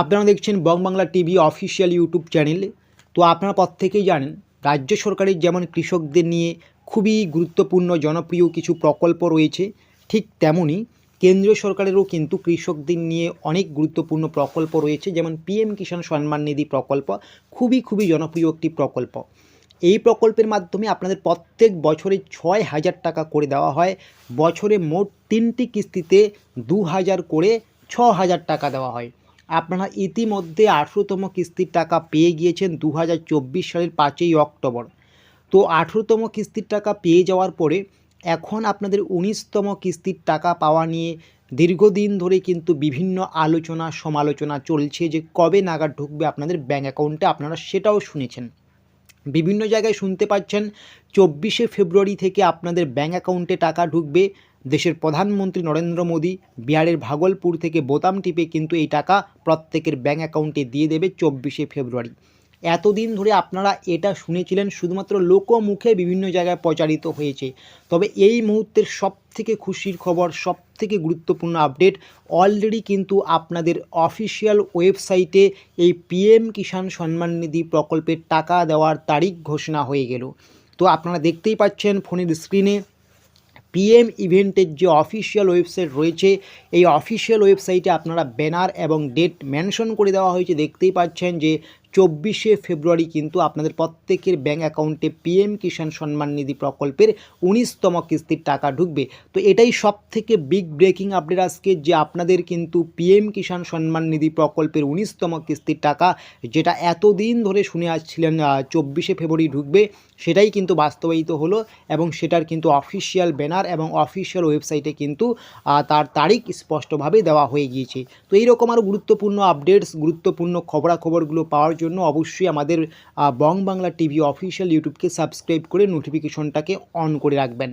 আপনারা দেখছেন Bong Bangla TV official YouTube channel. তো আপনারা প্রত্যেকেই জানেন রাজ্য সরকারের যেমন কৃষকদের নিয়ে খুবই গুরুত্বপূর্ণ জনপ্রিয় কিছু প্রকল্প রয়েছে, ঠিক তেমনই কেন্দ্রীয় সরকারেরও কিন্তু কৃষকদের নিয়ে অনেক গুরুত্বপূর্ণ প্রকল্প রয়েছে, যেমন পিএম কিষাণ সম্মান নিধি প্রকল্প খুবই জনপ্রিয় একটি প্রকল্প। এই প্রকল্পের মাধ্যমে আপনাদের প্রত্যেক বছরে 6,000 টাকা করে দেওয়া হয়। বছরে মোট 3টি কিস্তিতে 2,000 করে 6,000 টাকা দেওয়া হয়। আপনারা ইতিমধ্যে 18তম কিস্তির টাকা পেয়ে গিয়েছেন 2024 সালের 5ই অক্টোবর। তো 18তম কিস্তির টাকা পেয়ে যাওয়ার পরে এখন আপনাদের 19তম কিস্তির টাকা পাওয়া নিয়ে দীর্ঘদিন ধরে কিন্তু বিভিন্ন আলোচনা সমালোচনা চলছে যে কবে নাগাদ ঢুকবে আপনাদের ব্যাঙ্ক অ্যাকাউন্টে, আপনারা সেটাও শুনেছেন। বিভিন্ন জায়গায় শুনতে পাচ্ছেন 24শে ফেব্রুয়ারি থেকে আপনাদের ব্যাঙ্ক অ্যাকাউন্টে টাকা ঢুকবে। দেশের প্রধানমন্ত্রী নরেন্দ্র মোদী বিহারের ভাগলপুর থেকে বোতাম টিপে কিন্তু এই টাকা প্রত্যেকের ব্যাঙ্ক অ্যাকাউন্টে দিয়ে দেবে 24শে ফেব্রুয়ারি। এতদিন ধরে আপনারা এটা শুনেছিলেন, শুধুমাত্র লোকমুখে বিভিন্ন জায়গায় প্রচারিত হয়েছে। তবে এই মুহূর্তের সবথেকে খুশির খবর, সবথেকে গুরুত্বপূর্ণ আপডেট, অলরেডি কিন্তু আপনাদের অফিসিয়াল ওয়েবসাইটে এই পিএম কিষাণ সম্মান নিধি প্রকল্পের টাকা দেওয়ার তারিখ ঘোষণা হয়ে গেল। তো আপনারা দেখতেই পাচ্ছেন ফোনের স্ক্রিনে পিএম ইভেন্টের যে অফিসিয়াল ওয়েবসাইট রয়েছে, এই অফিসিয়াল ওয়েবসাইটে আপনারা ব্যানার এবং ডেট মেনশন করে দেওয়া হয়েছে। দেখতেই পাচ্ছেন যে 24শে ফেব্রুয়ারি কিন্তু আপনাদের প্রত্যেকের ব্যাঙ্ক অ্যাকাউন্টে পিএম কিষাণ সম্মান নিধি প্রকল্পের 19তম কিস্তির টাকা ঢুকবে। তো এটাই সবথেকে বিগ ব্রেকিং আপডেট আজকে, যে আপনাদের কিন্তু পিএম কিষাণ সম্মান নিধি প্রকল্পের 19তম কিস্তির টাকা, যেটা এতদিন ধরে শুনে আসছিলেন 24শে ফেব্রুয়ারি ঢুকবে, সেটাই কিন্তু বাস্তবায়িত হলো এবং সেটার কিন্তু অফিসিয়াল ব্যানার এবং অফিসিয়াল ওয়েবসাইটে কিন্তু তার তারিখ স্পষ্টভাবে দেওয়া হয়ে গিয়েছে। তো এইরকম আরও গুরুত্বপূর্ণ আপডেটস, গুরুত্বপূর্ণ খবরাখবরগুলো পাওয়ার জন্য অবশ্যই আমাদের বং বাংলা টিভি অফিসিয়াল ইউটিউবকে সাবস্ক্রাইব করে নোটিফিকেশনটাকে অন করে রাখবেন।